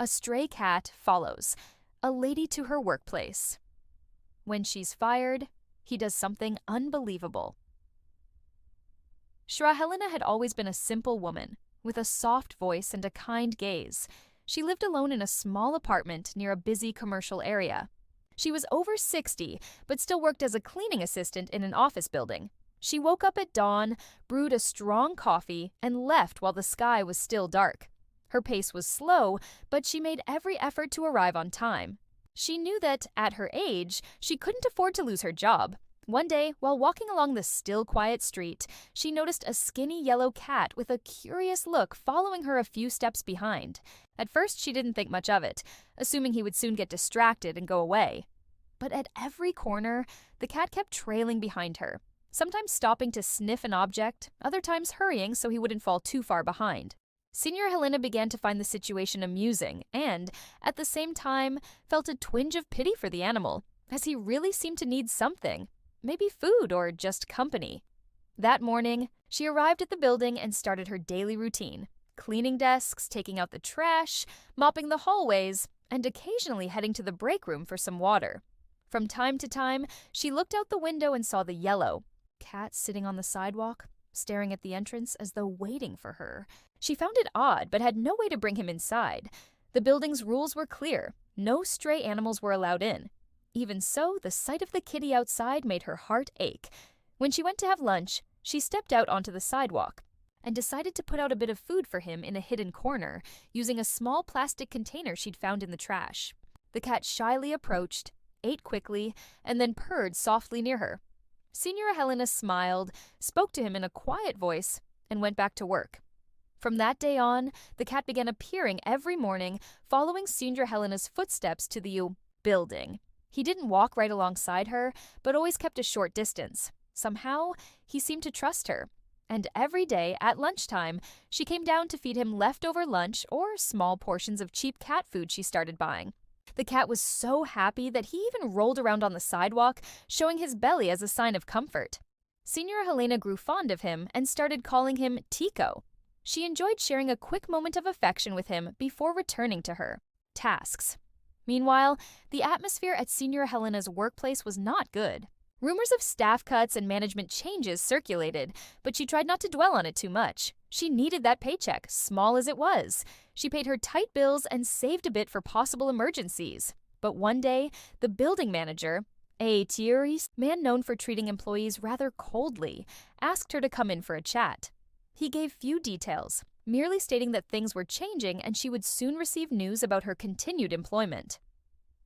A stray cat follows a lady to her workplace. When she's fired, he does something unbelievable. Sra.Helena had always been a simple woman, with a soft voice and a kind gaze. She lived alone in a small apartment near a busy commercial area. She was over 60, but still worked as a cleaning assistant in an office building. She woke up at dawn, brewed a strong coffee, and left while the sky was still dark. Her pace was slow, but she made every effort to arrive on time. She knew that, at her age, she couldn't afford to lose her job. One day, while walking along the still quiet street, she noticed a skinny yellow cat with a curious look following her a few steps behind. At first, she didn't think much of it, assuming he would soon get distracted and go away. But at every corner, the cat kept trailing behind her, sometimes stopping to sniff an object, other times hurrying so he wouldn't fall too far behind. Sra.Helena began to find the situation amusing and, at the same time, felt a twinge of pity for the animal, as he really seemed to need something. Maybe food or just company. That morning, she arrived at the building and started her daily routine, cleaning desks, taking out the trash, mopping the hallways, and occasionally heading to the break room for some water. From time to time, she looked out the window and saw the yellow cat sitting on the sidewalk, staring at the entrance as though waiting for her. She found it odd, but had no way to bring him inside. The building's rules were clear. No stray animals were allowed in. Even so, the sight of the kitty outside made her heart ache. When she went to have lunch, she stepped out onto the sidewalk and decided to put out a bit of food for him in a hidden corner, using a small plastic container she'd found in the trash. The cat shyly approached, ate quickly, and then purred softly near her. Sra.Helena smiled, spoke to him in a quiet voice, and went back to work. From that day on, the cat began appearing every morning, following Sra.Helena's footsteps to the building. He didn't walk right alongside her, but always kept a short distance. Somehow, he seemed to trust her. And every day, at lunchtime, she came down to feed him leftover lunch or small portions of cheap cat food she started buying. The cat was so happy that he even rolled around on the sidewalk, showing his belly as a sign of comfort. Sra.Helena grew fond of him and started calling him Tico. She enjoyed sharing a quick moment of affection with him before returning to her tasks. Meanwhile, the atmosphere at Sra.Helena's workplace was not good. Rumors of staff cuts and management changes circulated, but she tried not to dwell on it too much. She needed that paycheck, small as it was. She paid her tight bills and saved a bit for possible emergencies. But one day, the building manager, a Thierry's man known for treating employees rather coldly, asked her to come in for a chat. He gave few details, merely stating that things were changing and she would soon receive news about her continued employment.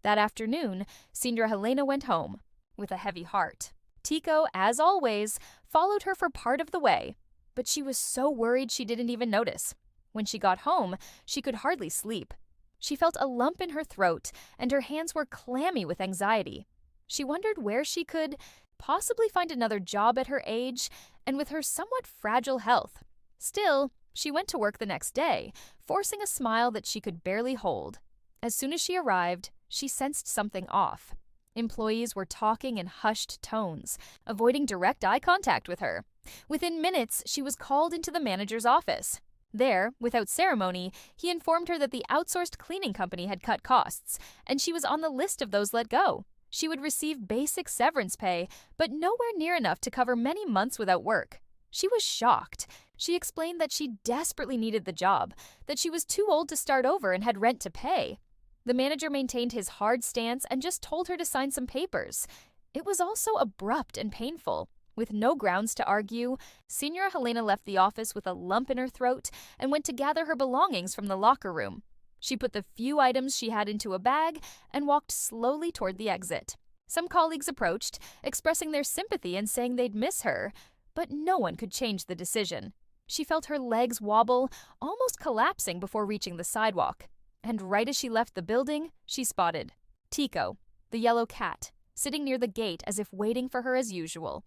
That afternoon, Sra.Helena went home with a heavy heart. Tico, as always, followed her for part of the way, but she was so worried she didn't even notice. When she got home, she could hardly sleep. She felt a lump in her throat, and her hands were clammy with anxiety. She wondered where she could possibly find another job at her age and with her somewhat fragile health. Still, she went to work the next day, forcing a smile that she could barely hold. As soon as she arrived, she sensed something off. Employees were talking in hushed tones, avoiding direct eye contact with her. Within minutes, she was called into the manager's office. There, without ceremony, he informed her that the outsourced cleaning company had cut costs, and she was on the list of those let go. She would receive basic severance pay, but nowhere near enough to cover many months without work. She was shocked. She explained that she desperately needed the job, that she was too old to start over and had rent to pay. The manager maintained his hard stance and just told her to sign some papers. It was also abrupt and painful. With no grounds to argue, Sra.Helena left the office with a lump in her throat and went to gather her belongings from the locker room. She put the few items she had into a bag and walked slowly toward the exit. Some colleagues approached, expressing their sympathy and saying they'd miss her, but no one could change the decision. She felt her legs wobble, almost collapsing before reaching the sidewalk. And right as she left the building, she spotted Tico, the yellow cat, sitting near the gate as if waiting for her as usual.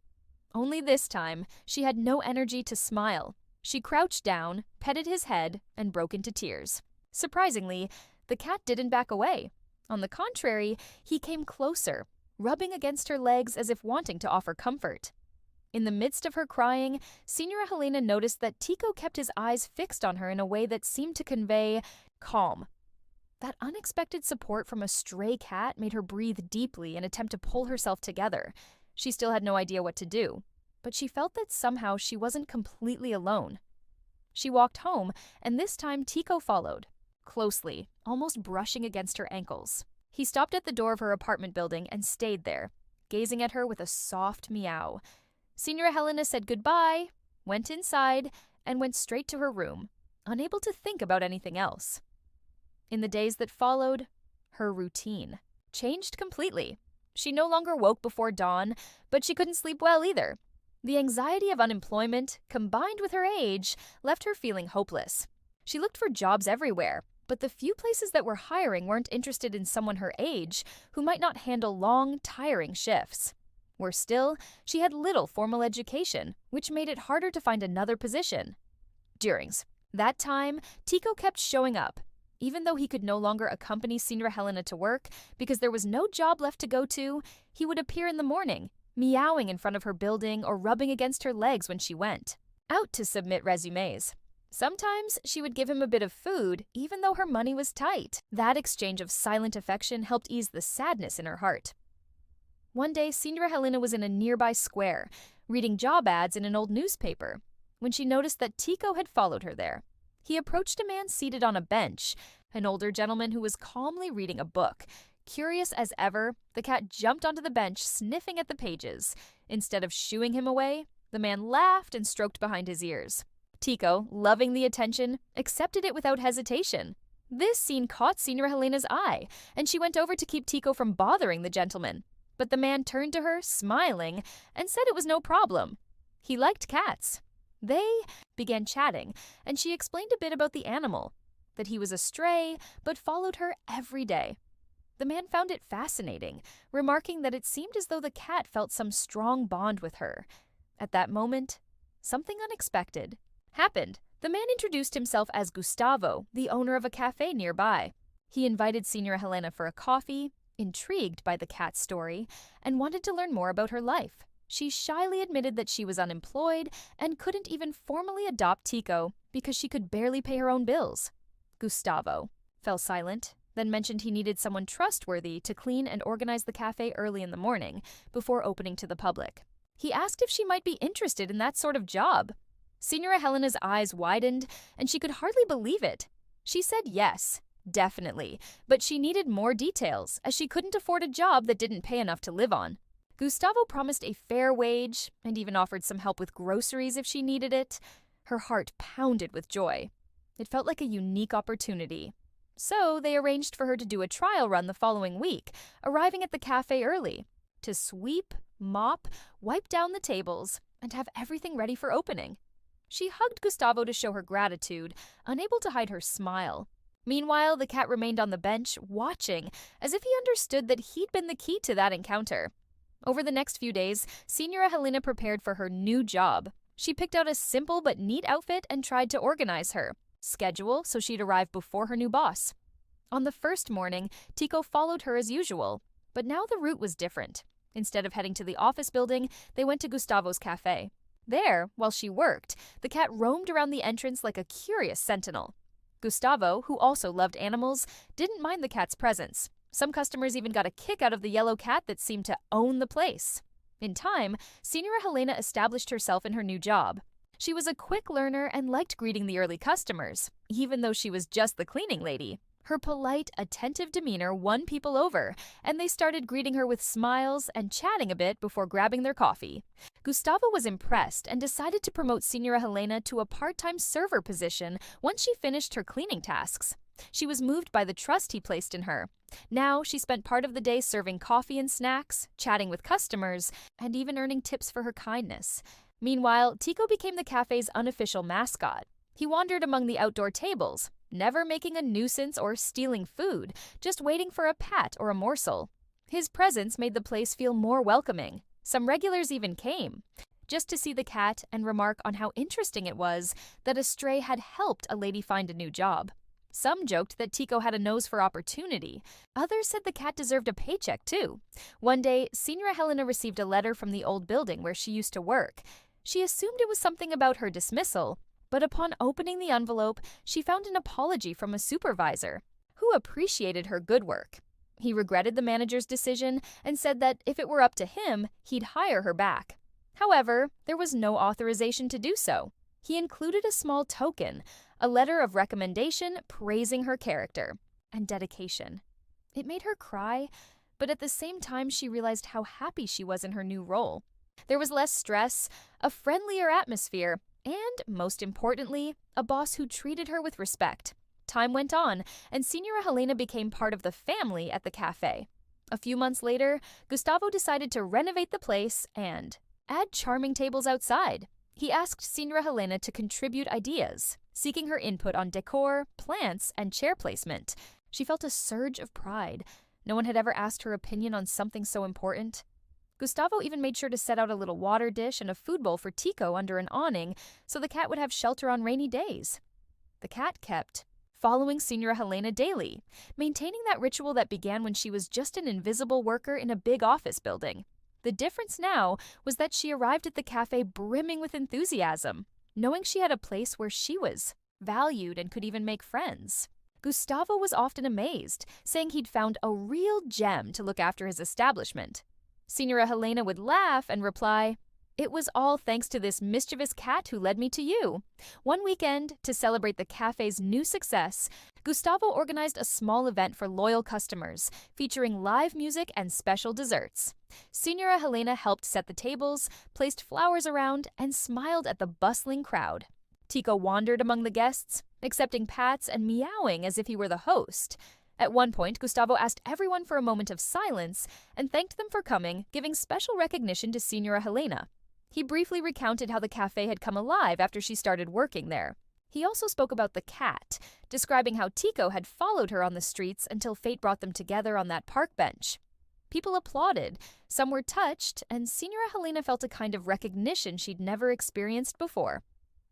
Only this time, she had no energy to smile. She crouched down, petted his head, and broke into tears. Surprisingly, the cat didn't back away. On the contrary, he came closer, rubbing against her legs as if wanting to offer comfort. In the midst of her crying, Sra.Helena noticed that Tico kept his eyes fixed on her in a way that seemed to convey calm. That unexpected support from a stray cat made her breathe deeply and attempt to pull herself together. She still had no idea what to do, but she felt that somehow she wasn't completely alone. She walked home, and this time Tico followed, closely, almost brushing against her ankles. He stopped at the door of her apartment building and stayed there, gazing at her with a soft meow. Sra.Helena said goodbye, went inside, and went straight to her room, unable to think about anything else. In the days that followed, her routine changed completely. She no longer woke before dawn, but she couldn't sleep well either. The anxiety of unemployment, combined with her age, left her feeling hopeless. She looked for jobs everywhere, but the few places that were hiring weren't interested in someone her age who might not handle long, tiring shifts. Worse still, she had little formal education, which made it harder to find another position. During that time, Tico kept showing up. Even though he could no longer accompany Sra.Helena to work because there was no job left to go to, he would appear in the morning, meowing in front of her building or rubbing against her legs when she went out to submit resumes. Sometimes she would give him a bit of food, even though her money was tight. That exchange of silent affection helped ease the sadness in her heart. One day, Sra.Helena was in a nearby square, reading job ads in an old newspaper, when she noticed that Tico had followed her there. He approached a man seated on a bench, an older gentleman who was calmly reading a book. Curious as ever, the cat jumped onto the bench, sniffing at the pages. Instead of shooing him away, the man laughed and stroked behind his ears. Tico, loving the attention, accepted it without hesitation. This scene caught Sra.Helena's eye, and she went over to keep Tico from bothering the gentleman. But the man turned to her, smiling, and said it was no problem. He liked cats. They began chatting, and she explained a bit about the animal, that he was a stray, but followed her every day. The man found it fascinating, remarking that it seemed as though the cat felt some strong bond with her. At that moment, something unexpected happened. The man introduced himself as Gustavo, the owner of a cafe nearby. He invited Sra.Helena for a coffee, intrigued by the cat's story, and wanted to learn more about her life. She shyly admitted that she was unemployed and couldn't even formally adopt Tico because she could barely pay her own bills. Gustavo fell silent, then mentioned he needed someone trustworthy to clean and organize the cafe early in the morning before opening to the public. He asked if she might be interested in that sort of job. Sra.Helena's eyes widened, and she could hardly believe it. She said yes, definitely, but she needed more details, as she couldn't afford a job that didn't pay enough to live on. Gustavo promised a fair wage and even offered some help with groceries if she needed it. Her heart pounded with joy. It felt like a unique opportunity. So they arranged for her to do a trial run the following week, arriving at the cafe early, to sweep, mop, wipe down the tables, and have everything ready for opening. She hugged Gustavo to show her gratitude, unable to hide her smile. Meanwhile, the cat remained on the bench, watching, as if he understood that he'd been the key to that encounter. Over the next few days, Sra.Helena prepared for her new job. She picked out a simple but neat outfit and tried to organize her schedule so she'd arrive before her new boss. On the first morning, Tico followed her as usual, but now the route was different. Instead of heading to the office building, they went to Gustavo's cafe. There, while she worked, the cat roamed around the entrance like a curious sentinel. Gustavo, who also loved animals, didn't mind the cat's presence. Some customers even got a kick out of the yellow cat that seemed to own the place. In time, Sra.Helena established herself in her new job. She was a quick learner and liked greeting the early customers, even though she was just the cleaning lady. Her polite, attentive demeanor won people over, and they started greeting her with smiles and chatting a bit before grabbing their coffee. Gustavo was impressed and decided to promote Sra.Helena to a part-time server position once she finished her cleaning tasks. She was moved by the trust he placed in her. Now she spent part of the day serving coffee and snacks, chatting with customers, and even earning tips for her kindness. Meanwhile, Tico became the cafe's unofficial mascot. He wandered among the outdoor tables, never making a nuisance or stealing food, just waiting for a pat or a morsel. His presence made the place feel more welcoming. Some regulars even came, just to see the cat and remark on how interesting it was that a stray had helped a lady find a new job. Some joked that Tico had a nose for opportunity. Others said the cat deserved a paycheck, too. One day, Sra.Helena received a letter from the old building where she used to work. She assumed it was something about her dismissal, but upon opening the envelope, she found an apology from a supervisor. who appreciated her good work. He regretted the manager's decision and said that if it were up to him, he'd hire her back. However, there was no authorization to do so. He included a small token, a letter of recommendation praising her character and dedication. It made her cry, but at the same time she realized how happy she was in her new role. There was less stress, a friendlier atmosphere, and, most importantly, a boss who treated her with respect. Time went on, and Sra.Helena became part of the family at the cafe. A few months later, Gustavo decided to renovate the place and add charming tables outside. He asked Sra.Helena to contribute ideas, seeking her input on decor, plants, and chair placement. She felt a surge of pride. No one had ever asked her opinion on something so important. Gustavo even made sure to set out a little water dish and a food bowl for Tico under an awning so the cat would have shelter on rainy days. The cat kept following Sra.Helena daily, maintaining that ritual that began when she was just an invisible worker in a big office building. The difference now was that she arrived at the cafe brimming with enthusiasm, knowing she had a place where she was valued and could even make friends. Gustavo was often amazed, saying he'd found a real gem to look after his establishment. Sra.Helena would laugh and reply, "It was all thanks to this mischievous cat who led me to you." One weekend, to celebrate the cafe's new success, Gustavo organized a small event for loyal customers, featuring live music and special desserts. Sra.Helena helped set the tables, placed flowers around, and smiled at the bustling crowd. Tico wandered among the guests, accepting pats and meowing as if he were the host. At one point, Gustavo asked everyone for a moment of silence and thanked them for coming, giving special recognition to Sra.Helena. He briefly recounted how the cafe had come alive after she started working there. He also spoke about the cat, describing how Tico had followed her on the streets until fate brought them together on that park bench. People applauded, some were touched, and Sra.Helena felt a kind of recognition she'd never experienced before.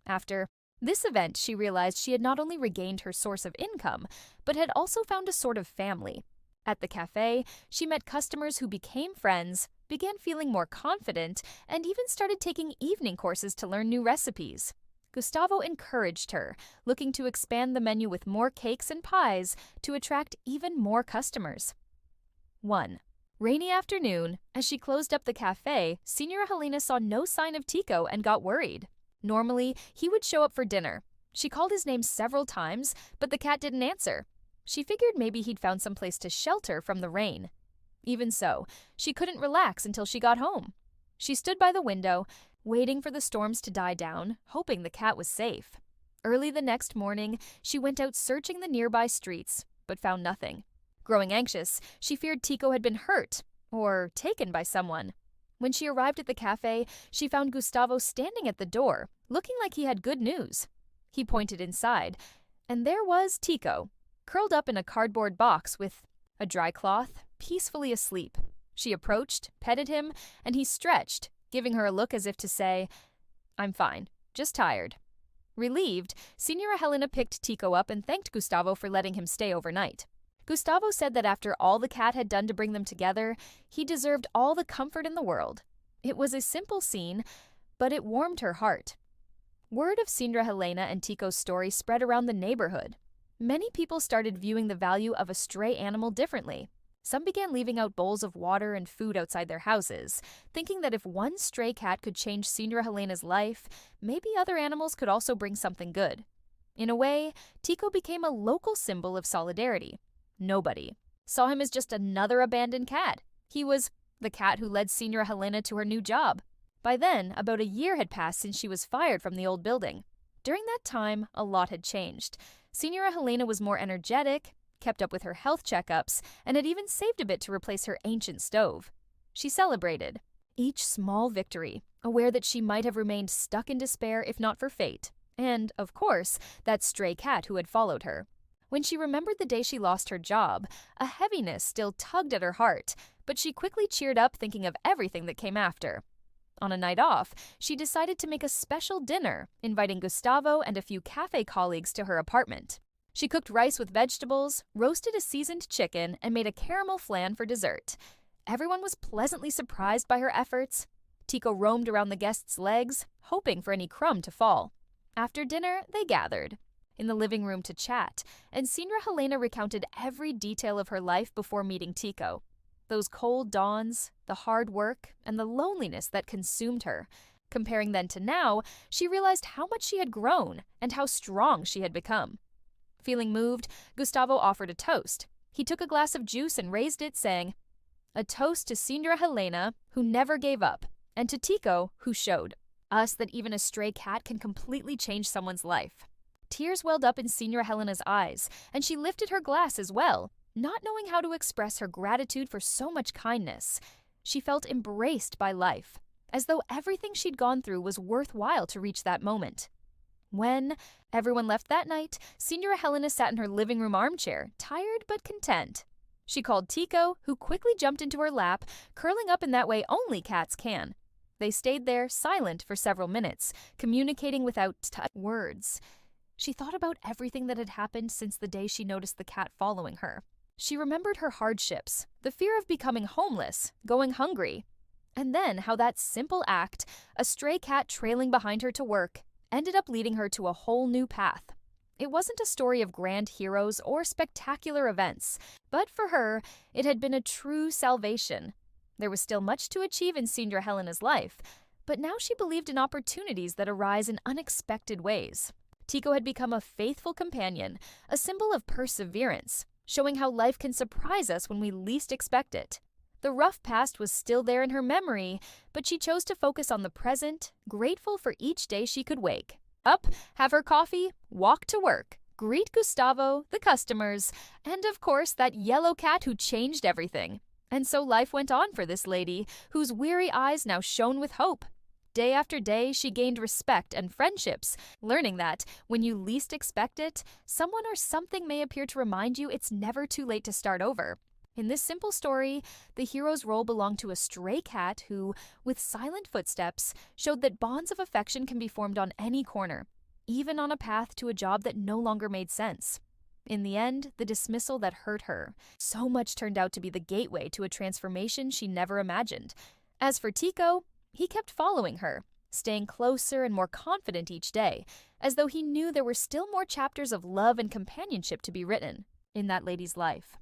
After this event, she realized she had not only regained her source of income, but had also found a sort of family. At the cafe, she met customers who became friends, began feeling more confident, and even started taking evening courses to learn new recipes. Gustavo encouraged her, looking to expand the menu with more cakes and pies to attract even more customers. 1. Rainy afternoon, as she closed up the cafe, Sra.Helena saw no sign of Tico and got worried. Normally, he would show up for dinner. She called his name several times, but the cat didn't answer. She figured maybe he'd found some place to shelter from the rain. Even so, she couldn't relax until she got home. She stood by the window, waiting for the storms to die down, hoping the cat was safe. Early the next morning, she went out searching the nearby streets, but found nothing. Growing anxious, she feared Tico had been hurt or taken by someone. When she arrived at the cafe, she found Gustavo standing at the door, looking like he had good news. He pointed inside, and there was Tico, curled up in a cardboard box with a dry cloth, peacefully asleep. She approached, petted him, and he stretched, giving her a look as if to say, "I'm fine, just tired." Relieved, Sra.Helena picked Tico up and thanked Gustavo for letting him stay overnight. Gustavo said that after all the cat had done to bring them together, he deserved all the comfort in the world. It was a simple scene, but it warmed her heart. Word of Sra.Helena and Tico's story spread around the neighborhood. Many people started viewing the value of a stray animal differently. Some began leaving out bowls of water and food outside their houses, thinking that if one stray cat could change Sra.Helena's life, maybe other animals could also bring something good. In a way, Tico became a local symbol of solidarity. Nobody saw him as just another abandoned cat. He was the cat who led Sra.Helena to her new job. By then, about a year had passed since she was fired from the old building. During that time, a lot had changed. Sra.Helena was more energetic, kept up with her health checkups, and had even saved a bit to replace her ancient stove. She celebrated each small victory, aware that she might have remained stuck in despair if not for fate, and, of course, that stray cat who had followed her. When she remembered the day she lost her job, a heaviness still tugged at her heart, but she quickly cheered up thinking of everything that came after. On a night off, she decided to make a special dinner, inviting Gustavo and a few cafe colleagues to her apartment. She cooked rice with vegetables, roasted a seasoned chicken, and made a caramel flan for dessert. Everyone was pleasantly surprised by her efforts. Tico roamed around the guests' legs, hoping for any crumb to fall. After dinner, they gathered. in the living room to chat, and Sra.Helena recounted every detail of her life before meeting Tico. Those cold dawns, the hard work, and the loneliness that consumed her. Comparing then to now, she realized how much she had grown and how strong she had become. Feeling moved, Gustavo offered a toast. He took a glass of juice and raised it, saying, "A toast to Sra.Helena, who never gave up, and to Tico, who showed us that even a stray cat can completely change someone's life." Tears welled up in Sra.Helena's eyes, and she lifted her glass as well, not knowing how to express her gratitude for so much kindness. She felt embraced by life, as though everything she'd gone through was worthwhile to reach that moment. When everyone left that night, Sra.Helena sat in her living room armchair, tired but content. She called Tico, who quickly jumped into her lap, curling up in that way only cats can. They stayed there, silent, for several minutes, communicating without words. She thought about everything that had happened since the day she noticed the cat following her. She remembered her hardships, the fear of becoming homeless, going hungry, and then how that simple act, a stray cat trailing behind her to work, ended up leading her to a whole new path. It wasn't a story of grand heroes or spectacular events, but for her, it had been a true salvation. There was still much to achieve in Sra.Helena's life, but now she believed in opportunities that arise in unexpected ways. Tico had become a faithful companion, a symbol of perseverance, showing how life can surprise us when we least expect it. The rough past was still there in her memory, but she chose to focus on the present, grateful for each day she could wake up, have her coffee, walk to work, greet Gustavo, the customers, and of course that yellow cat who changed everything. And so life went on for this lady, whose weary eyes now shone with hope. Day after day, she gained respect and friendships, learning that, when you least expect it, someone or something may appear to remind you it's never too late to start over. In this simple story, the hero's role belonged to a stray cat who, with silent footsteps, showed that bonds of affection can be formed on any corner, even on a path to a job that no longer made sense. In the end, the dismissal that hurt her so much turned out to be the gateway to a transformation she never imagined. As for Tico, he kept following her, staying closer and more confident each day, as though he knew there were still more chapters of love and companionship to be written in that lady's life.